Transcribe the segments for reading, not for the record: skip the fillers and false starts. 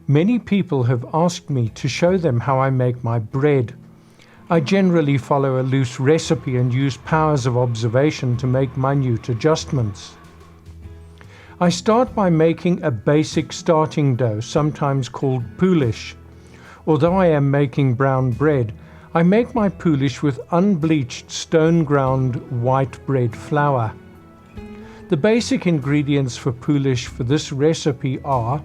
Many people have asked me to show them how I make my bread. I generally follow a loose recipe and use powers of observation to make minute adjustments. I start by making a basic starting dough, sometimes called poolish. Although I am making brown bread, I make my poolish with unbleached stone-ground white bread flour. The basic ingredients for poolish for this recipe are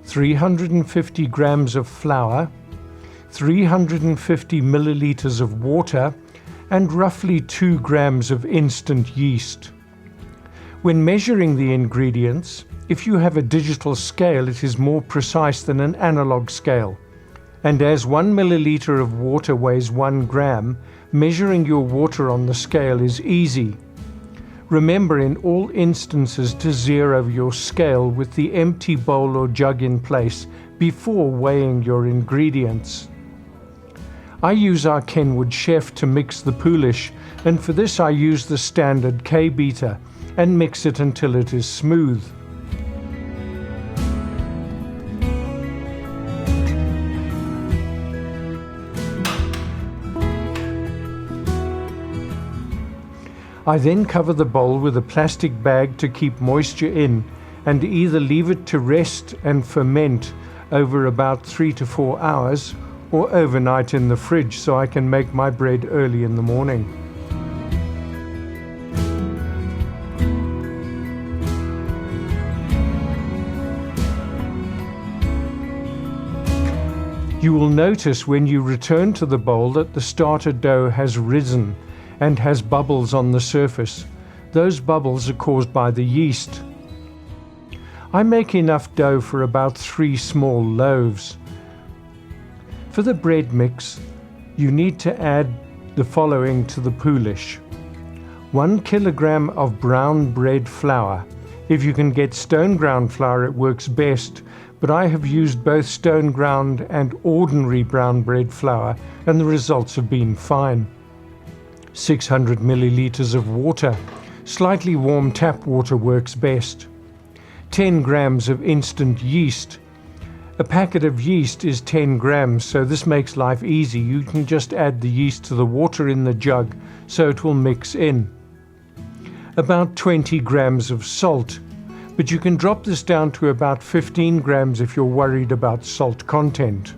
350 grams of flour, 350 milliliters of water, and roughly 2 grams of instant yeast. When measuring the ingredients, if you have a digital scale, it is more precise than an analog scale. And as 1 milliliter of water weighs 1 gram, measuring your water on the scale is easy. Remember in all instances to zero your scale with the empty bowl or jug in place before weighing your ingredients. I use our Kenwood Chef to mix the poolish, and for this I use the standard K-beater and mix it until it is smooth. I then cover the bowl with a plastic bag to keep moisture in and either leave it to rest and ferment over about 3 to 4 hours or overnight in the fridge so I can make my bread early in the morning. You will notice when you return to the bowl that the starter dough has risen and has bubbles on the surface. Those bubbles are caused by the yeast. I make enough dough for about 3 small loaves. For the bread mix, you need to add the following to the poolish. 1 kilogram of brown bread flour. If you can get stone ground flour, it works best, but I have used both stone ground and ordinary brown bread flour, and the results have been fine. 600 milliliters of water. Slightly warm tap water works best. 10 grams of instant yeast. A packet of yeast is 10 grams, so this makes life easy. You can just add the yeast to the water in the jug so it will mix in. About 20 grams of salt, but you can drop this down to about 15 grams if you're worried about salt content.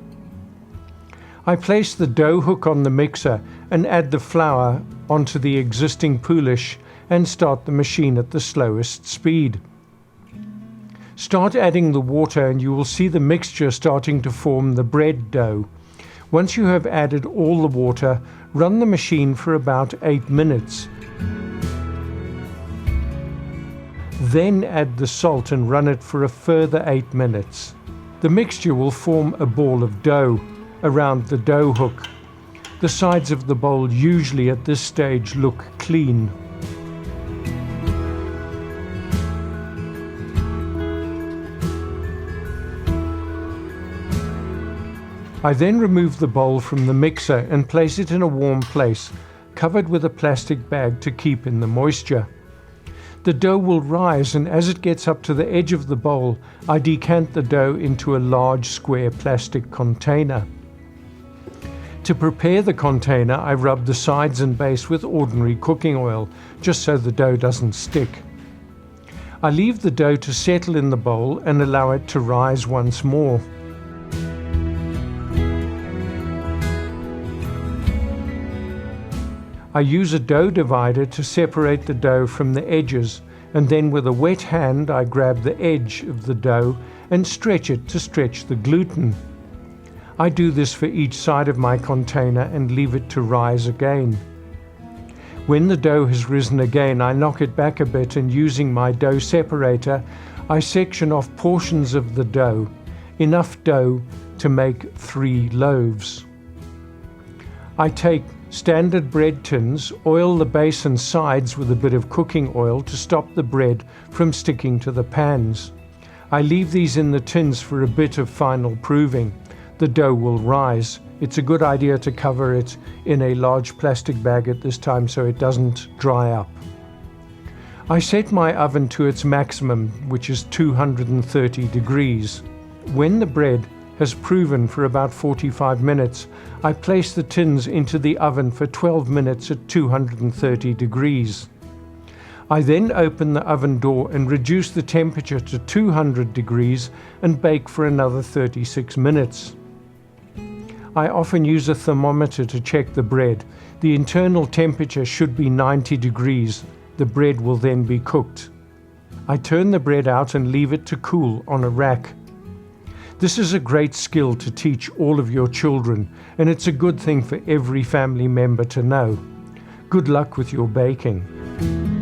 I place the dough hook on the mixer and add the flour onto the existing poolish and start the machine at the slowest speed. Start adding the water and you will see the mixture starting to form the bread dough. Once you have added all the water, run the machine for about 8 minutes. Then add the salt and run it for a further 8 minutes. The mixture will form a ball of dough around the dough hook. The sides of the bowl usually at this stage look clean. I then remove the bowl from the mixer and place it in a warm place, covered with a plastic bag to keep in the moisture. The dough will rise, and as it gets up to the edge of the bowl, I decant the dough into a large square plastic container. To prepare the container, I rub the sides and base with ordinary cooking oil, just so the dough doesn't stick. I leave the dough to settle in the bowl and allow it to rise once more. I use a dough divider to separate the dough from the edges, and then with a wet hand I grab the edge of the dough and stretch it to stretch the gluten. I do this for each side of my container and leave it to rise again. When the dough has risen again, I knock it back a bit, and using my dough separator, I section off portions of the dough, enough dough to make 3 loaves. I take standard bread tins, oil the base and sides with a bit of cooking oil to stop the bread from sticking to the pans. I leave these in the tins for a bit of final proving. The dough will rise. It's a good idea to cover it in a large plastic bag at this time so it doesn't dry up. I set my oven to its maximum, which is 230 degrees. When the bread has proven for about 45 minutes, I place the tins into the oven for 12 minutes at 230 degrees. I then open the oven door and reduce the temperature to 200 degrees and bake for another 36 minutes. I often use a thermometer to check the bread. The internal temperature should be 90 degrees. The bread will then be cooked. I turn the bread out and leave it to cool on a rack. This is a great skill to teach all of your children, and it's a good thing for every family member to know. Good luck with your baking.